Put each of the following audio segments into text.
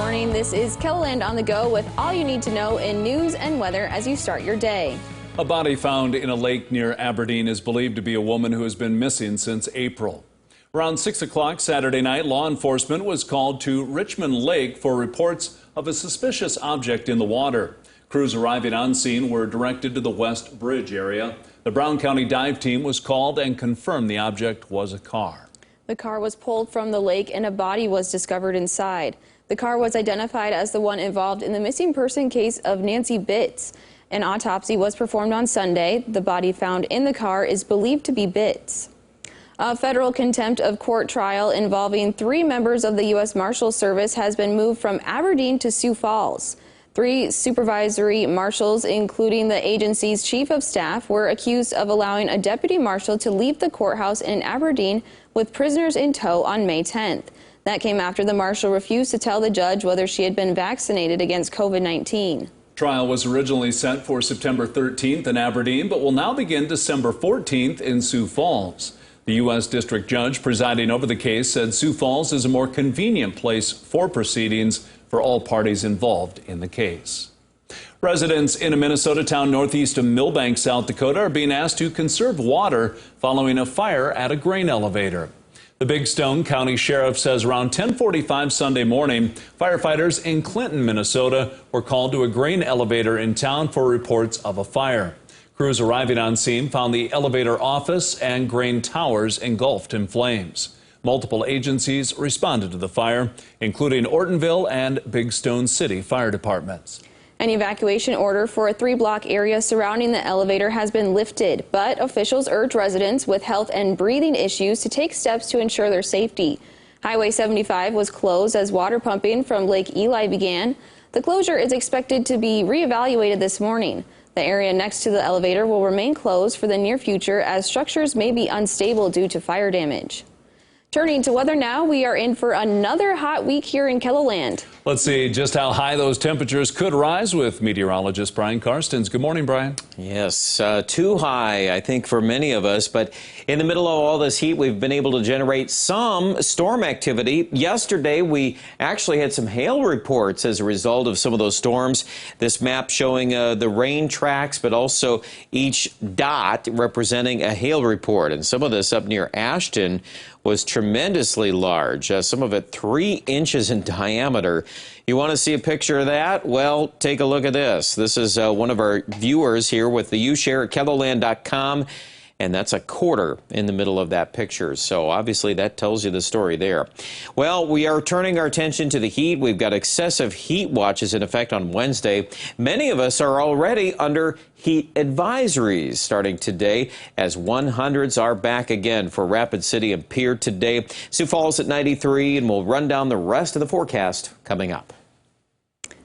morning. This is KELOLAND on the go with all you need to know in news and weather as you start your day. A body found in a lake near Aberdeen is believed to be a woman who has been missing since April. Around 6 o'clock Saturday night, law enforcement was called to Richmond Lake for reports of a suspicious object in the water. Crews arriving on scene were directed to the West Bridge area. The Brown County dive team was called and confirmed the object was a car. The car was pulled from the lake and a body was discovered inside. The car was identified as the one involved in the missing person case of Nancy Bitts. An autopsy was performed on Sunday. The body found in the car is believed to be Bitts. A federal contempt of court trial involving 3 members of the U.S. Marshals Service has been moved from Aberdeen to Sioux Falls. 3 supervisory marshals, including the agency's chief of staff, were accused of allowing a deputy marshal to leave the courthouse in Aberdeen with prisoners in tow on May 10th. That came after the marshal refused to tell the judge whether she had been vaccinated against COVID-19. Trial was originally set for September 13th in Aberdeen, but will now begin December 14th in Sioux Falls. The U.S. District Judge presiding over the case said Sioux Falls is a more convenient place for proceedings for all parties involved in the case. Residents in a Minnesota town northeast of Millbank, South Dakota, are being asked to conserve water following a fire at a grain elevator. The Big Stone County Sheriff says around 10:45 Sunday morning, firefighters in Clinton, Minnesota, were called to a grain elevator in town for reports of a fire. Crews arriving on scene found the elevator office and grain towers engulfed in flames. Multiple agencies responded to the fire, including Ortonville and Big Stone City fire departments. An evacuation order for a 3-block area surrounding the elevator has been lifted, but officials urge residents with health and breathing issues to take steps to ensure their safety. Highway 75 was closed as water pumping from Lake Eli began. The closure is expected to be reevaluated this morning. The area next to the elevator will remain closed for the near future as structures may be unstable due to fire damage. Turning to weather now, we are in for another hot week here in KELOLAND. Let's see just how high those temperatures could rise with meteorologist Brian Karstens. Good morning, Brian. Yes, too high, I think, for many of us. But in the middle of all this heat, we've been able to generate some storm activity. Yesterday, we actually had some hail reports as a result of some of those storms. This map showing the rain tracks, but also each dot representing a hail report. And some of this up near Ashton was tremendously large, some of it 3 inches in diameter. You want to see a picture of that? Well, take a look at this. This is one of our viewers here with the YouShare at KELOLAND.com, and that's a quarter in the middle of that picture. So obviously that tells you the story there. Well, we are turning our attention to the heat. We've got excessive heat watches in effect on Wednesday. Many of us are already under heat advisories starting today as 100s are back again for Rapid City and Pierre today. Sioux Falls at 93, and we'll run down the rest of the forecast coming up.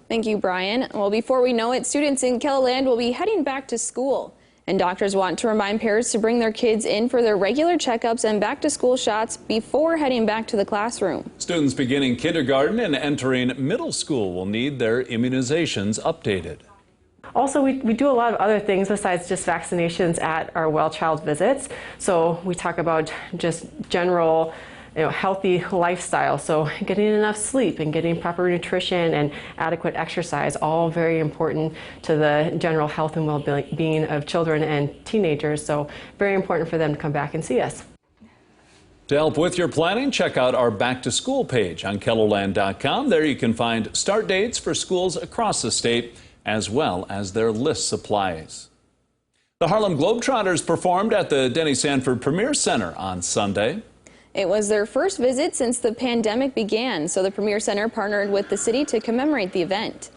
Thank you, Brian. Well, before we know it, students in KELOLAND will be heading back to school. And doctors want to remind parents to bring their kids in for their regular checkups and back-to-school shots before heading back to the classroom. Students beginning kindergarten and entering middle school will need their immunizations updated. Also, we do a lot of other things besides just vaccinations at our well child visits. So we talk about just general healthy lifestyle. So getting enough sleep and getting proper nutrition and adequate exercise, all very important to the general health and well-being of children and teenagers. So very important for them to come back and see us. To help with your planning, check out our Back to School page on KELOLAND.com. There you can find start dates for schools across the state, as well as their list supplies. The Harlem Globetrotters performed at the Denny Sanford Premier Center on Sunday. It was their first visit since the pandemic began, so the Premier Center partnered with the city to commemorate the event.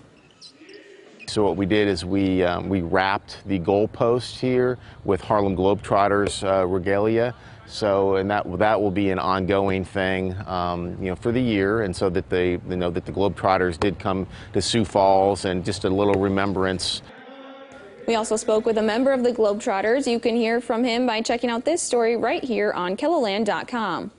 So what we did is we wrapped the goalpost here with Harlem Globetrotters regalia. So, and that will be an ongoing thing, for the year, and so that the Globetrotters did come to Sioux Falls, and just a little remembrance. We also spoke with a member of the Globetrotters. You can hear from him by checking out this story right here on KELOLAND.com.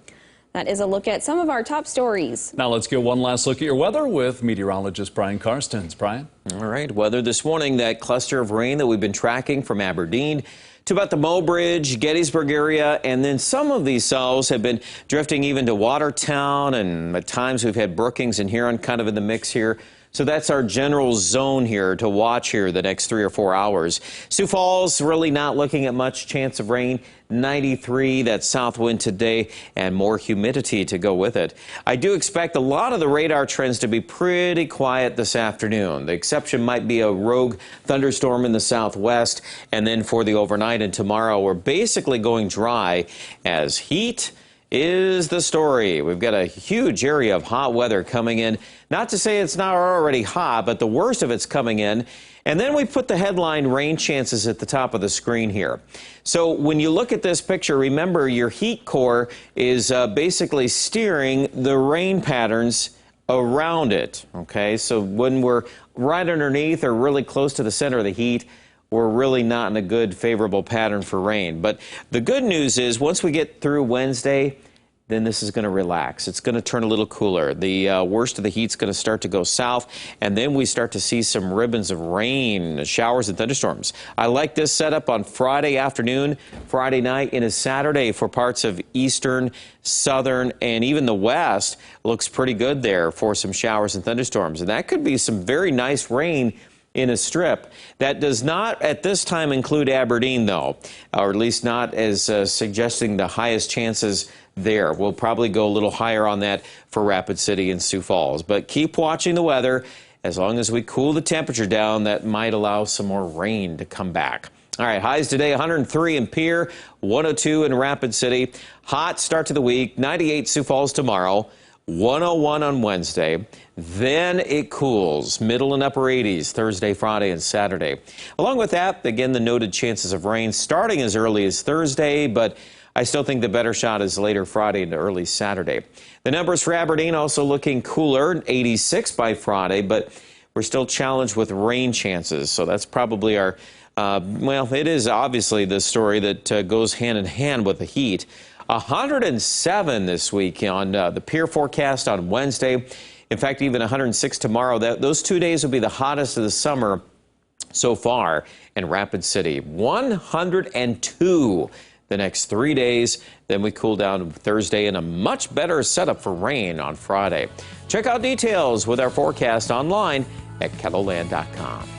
That is a look at some of our top stories. Now let's get one last look at your weather with meteorologist Brian Karstens. Brian? All right, weather this morning, that cluster of rain that we've been tracking from Aberdeen to about the Mobridge, Gettysburg area, and then some of these cells have been drifting even to Watertown, and at times we've had Brookings and Huron kind of in the mix here. So that's our general zone here to watch here the next 3 or 4 hours. Sioux Falls really not looking at much chance of rain. 93, that south wind today, and more humidity to go with it. I do expect a lot of the radar trends to be pretty quiet this afternoon. The exception might be a rogue thunderstorm in the southwest, and then for the overnight and tomorrow, we're basically going dry as heat is the story. We've got a huge area of hot weather coming in. Not to say it's not already hot, but the worst of it's coming in. And then we put the headline rain chances at the top of the screen here. So when you look at this picture, remember your heat core is basically steering the rain patterns around it. Okay, so when we're right underneath or really close to the center of the heat, we're really not in a good favorable pattern for rain. But the good news is once we get through Wednesday, then this is going to relax. It's going to turn a little cooler. The worst of the heat's going to start to go south, and then we start to see some ribbons of rain, showers and thunderstorms. I like this setup on Friday afternoon, Friday night into Saturday for parts of eastern, southern, and even the west. Looks pretty good there for some showers and thunderstorms, and that could be some very nice rain in a strip. That does not at this time include Aberdeen, though, or at least not as suggesting the highest chances there. We'll probably go a little higher on that for Rapid City and Sioux Falls. But keep watching the weather. As long as we cool the temperature down, that might allow some more rain to come back. All right, highs today, 103 in Pierre, 102 in Rapid City. Hot start to the week, 98 Sioux Falls tomorrow, 101 on Wednesday. Then it cools, middle and upper 80s Thursday, Friday, and Saturday. Along with that, again, the noted chances of rain starting as early as Thursday, but I still think the better shot is later Friday into early Saturday. The numbers for Aberdeen also looking cooler, 86 by Friday, but we're still challenged with rain chances. So that's probably our, well, it is obviously the story that goes hand in hand with the heat. 107 this week on the Pier forecast on Wednesday. In fact, even 106 tomorrow. Those 2 days will be the hottest of the summer so far in Rapid City. 102 the next 3 days. Then we cool down Thursday and a much better setup for rain on Friday. Check out details with our forecast online at KELOLAND.com.